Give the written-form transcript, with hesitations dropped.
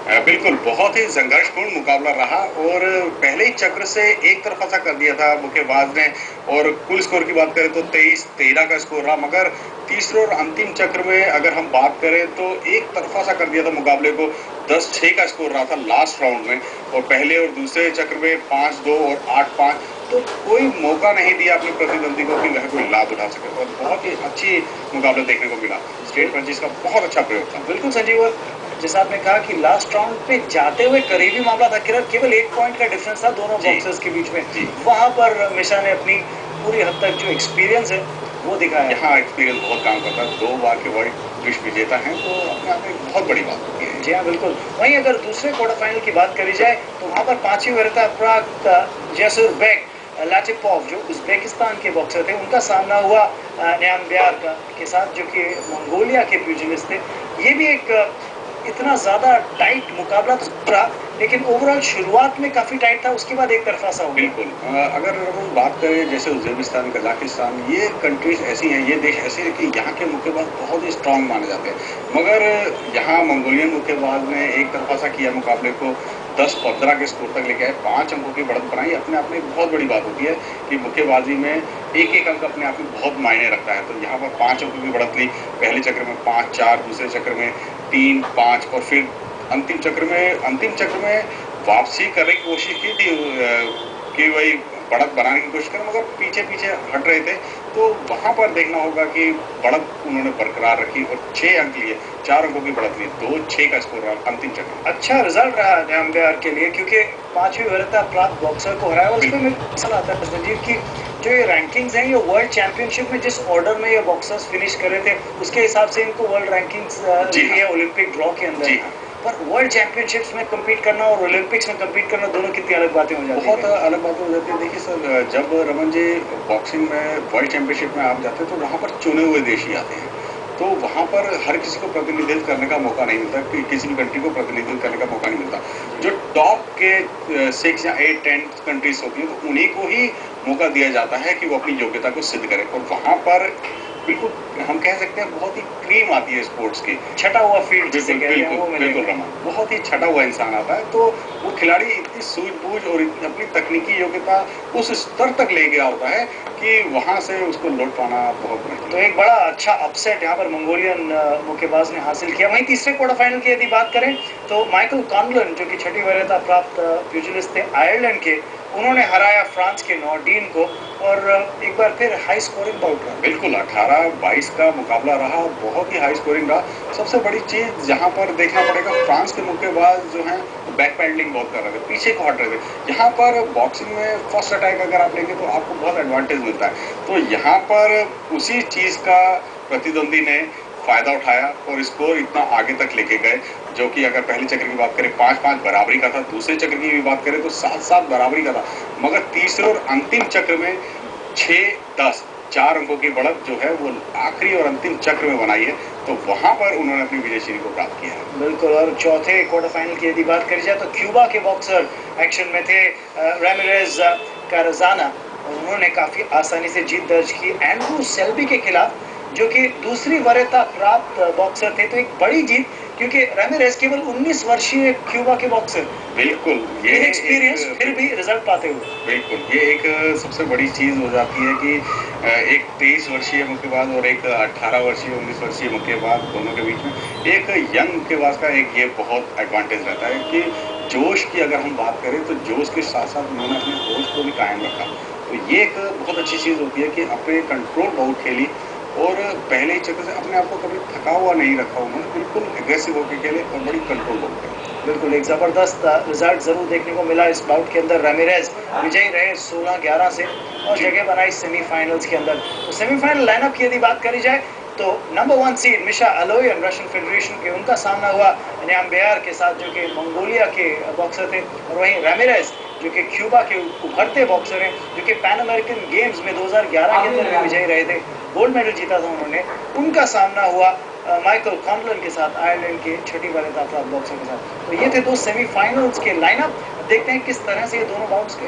बिल्कुल, बहुत ही संघर्षपूर्ण मुकाबला रहा और पहले ही चक्र से एक तरफ़ा सा कर दिया था मुक्केबाज़ ने और कुल स्कोर की बात करें तो 23-13 का स्कोर रहा मगर तीसरे और अंतिम चक्र में अगर हम बात करें तो एक तरफ़ा सा कर दिया था मुकाबले को 10-6 का स्कोर रहा था लास्ट राउंड में और पहले और दूसरे चक्र में 5-2 और 8-5 तो कोई मौका नहीं दिया अपने प्रतिद्वंदी को कि वह कोई लाभ उठा सके और बहुत ही अच्छी मुकाबला देखने को मिला। स्टेट पंचिस का बहुत अच्छा प्रयोग था। बिल्कुल संजीव, जैसा आपने कहा कि लास्ट राउंड पे जाते हुए करीबी मामला था, केवल 1 पॉइंट का डिफरेंस था दोनों बॉक्सर्स के बीच में। वहाँ पर मिशा ने अपनी पूरी हद तक जो एक्सपीरियंस है वो दिखाया। यहाँ एक्सपीरियंस बहुत काम करता है, 2 बार के वर्ल्ड विश्व विजेता हैं तो अपने आप में बहुत बड़ी बात होती है। जी हाँ, बिल्कुल। वहीं अगर दूसरे क्वार्टर फाइनल की बात करी जाए तो वहाँ पर पांचवी वरीयता प्राप्त जैसुरबेक लाटिपोव जो उज़्बेकिस्तान के बॉक्सर थे, उनका सामना हुआ न्याम्ब्यार के साथ जो कि मंगोलिया के प्यूजिलिस्ट थे। ये भी एक इतना ज़्यादा टाइट मुकाबला तो रहा, लेकिन ओवरऑल शुरुआत में काफ़ी टाइट था, उसके बाद एक तरफा सा हो गया। बिल्कुल। अगर हम बात करें जैसे उज़्बेकिस्तान, कज़ाकिस्तान ये कंट्रीज़ ऐसी हैं, ये देश ऐसे हैं कि यहाँ के मुक्केबाज़ बहुत ही स्ट्रॉन्ग माने जाते हैं। मगर यहाँ मंगोलियन मुक्केबाज़ ने एक तरफा सा किया मुकाबले को 10-15 के स्कोर तक लेके आए, 5 अंकों की बढ़त बनाई। अपने आप में एक बहुत बड़ी बात होती है कि मुक्केबाज़ी में एक-एक अंक अपने आप में बहुत मायने रखता है। तो यहाँ पर 5 अंकों की बढ़त ली, पहले चक्र में 5-4, दूसरे चक्र में 3-5 और फिर अंतिम चक्र में वापसी करने की कोशिश की थी कि वही बढ़त बनाने की कोशिश करें मगर पीछे हट रहे थे तो वहाँ पर देखना होगा कि बढ़त उन्होंने बरकरार रखी और 6 अंक लिए, 4 अंकों की बढ़त ली, 2-6 का स्कोर रहा अंतिम चक्र। अच्छा रिजल्ट रहा न्याम्ब्यार के लिए क्योंकि 5वीं वरीयता प्राप्त बॉक्सर को हराया और उसमें मेरे सवाल आता है संजीव की जो ये रैंकिंग्स हैं ये वर्ल्ड चैंपियनशिप में जिस ऑर्डर में ये बॉक्सर्स फिनिश कर रहे थे उसके हिसाब से इनको वर्ल्ड रैंकिंग्स दी है ओलंपिक ड्रॉ के अंदर। पर वर्ल्ड चैंपियनशिप्स में कम्पीट करना और ओलंपिक्स में कम्पीट करना दोनों कितनी अलग बातें हो जाती हैं। बहुत अलग बातें हो जाती है। देखिए सर, जब रमन जी बॉक्सिंग में वर्ल्ड चैंपियनशिप में आप जाते हैं तो वहाँ पर चुने हुए देश ही आते हैं, तो वहाँ पर हर किसी को प्रतिनिधित्व करने का मौका नहीं मिलता, किसी भी कंट्री को प्रतिनिधित्व करने का मौका नहीं मिलता। जो टॉप के 6 या 8-10 कंट्रीज होती हैं तो उन्हीं को ही मौका दिया जाता है कि वो अपनी योग्यता को सिद्ध करें और वहाँ पर बिल्कुल हम कह सकते हैं बहुत ही क्रीम आती है स्पोर्ट्स की, छटा हुआ फील्ड जिसे कहते हैं वो बिल्कुल रमन, बहुत ही छटा हुआ इंसान आता है तो वो खिलाड़ी इतनी सूझबूझ और अपनी तकनीकी योग्यता उस स्तर तक ले गया होता है कि वहाँ से उसको लौट पाना बहुत मुश्किल। तो एक बड़ा अच्छा अपसेट यहाँ पर मंगोलियन मुक्केबाज ने हासिल किया। वहीं तीसरे क्वार्टर फाइनल की यदि बात करें तो माइकल कॉनलन जो कि छठी वरीयता प्राप्त प्यूजिलिस्ट थे आयरलैंड के, उन्होंने हराया फ्रांस के नॉर्डीन को और एक बार फिर हाई स्कोरिंग बाउट रहा। बिल्कुल 18-22 का मुकाबला रहा, बहुत ही हाई स्कोरिंग रहा। सबसे बड़ी चीज़ यहाँ पर देखना पड़ेगा फ्रांस के मुक्केबाज जो हैं बैक पैडलिंग बहुत कर रहे थे, पीछे को हट रहे थे। यहाँ पर बॉक्सिंग में फर्स्ट अटैक अगर आप लेंगे तो आपको बहुत एडवांटेज मिलता है, तो यहाँ पर उसी चीज़ का प्रतिद्वंदी ने फ़ायदा उठाया और स्कोर इतना आगे तक लेके गए जो कि अगर पहले चक्र की बात करें 5-5 बराबरी का था, दूसरे चक्र की भी बात करें तो 7-7 बराबरी का था, मगर तीसरे और अंतिम चक्र में 6-10 4 अंकों की बढ़त जो है वो आखिरी और अंतिम चक्र में बनाई है, तो वहाँ पर उन्होंने अपनी विजय श्री को प्राप्त किया है। बिल्कुल। और चौथे क्वार्टर फाइनल की यदि बात करी जाए तो क्यूबा के बॉक्सर एक्शन में थे रामिरेज कारजाना और उन्होंने काफ़ी आसानी से जीत दर्ज की एंड्रू सेल्बी के खिलाफ जो कि दूसरी वरीयता प्राप्त बॉक्सर थे, तो एक बड़ी जीत क्योंकि रामिरेज केवल 19 वर्षीय क्यूबा के बॉक्सर, बिल्कुल ये एक्सपीरियंस फिर भी रिजल्ट पाते हुए। बिल्कुल ये एक सबसे बड़ी चीज़ हो जाती है कि एक 23 वर्षीय मुक्केबाज और एक 18 वर्षीय 19 वर्षीय मुक्केबाज दोनों के बीच में एक यंग मुक्केबाज का एक ये बहुत एडवांटेज रहता है कि जोश की अगर हम बात करें तो जोश के साथ साथ उन्होंने अपने होश को भी कायम रखा, तो ये एक बहुत अच्छी चीज़ होती है कि अपने कंट्रोल बहुत खेली और पहले ही चक्कर से अपने आप को कभी थका हुआ नहीं रखा, उन्होंने बिल्कुल एग्रेसिव होकर खेले और बड़ी कंट्रोल बहुत खेले। बिल्कुल एक ज़बरदस्त रिजल्ट ज़रूर देखने को मिला इस बाउट के अंदर। रामिरेज विजयी रहे 16-11 से और जगह बनाई सेमीफाइनल्स के अंदर। तो सेमीफाइनल लाइनअप की यदि बात करी जाए तो नंबर 1 सीड मिशा अलोयन रशियन फेडरेशन के, उनका सामना हुआ न्याम्ब्यार के साथ जो कि मंगोलिया के बॉक्सर थे और वहीं रामिरेज जो कि क्यूबा के उभरते बॉक्सर हैं जो कि पैन अमेरिकन गेम्स में 2011 के अंदर विजयी रहे थे, गोल्ड मेडल जीता था उन्होंने, उनका सामना हुआ माइकल कॉनलन के साथ आयरलैंड के छठी वरीयता प्राप्त बॉक्सर के साथ। तो ये थे दो सेमीफाइनल्स के लाइनअप। देखते हैं किस तरह से ये दोनों बाउट्स के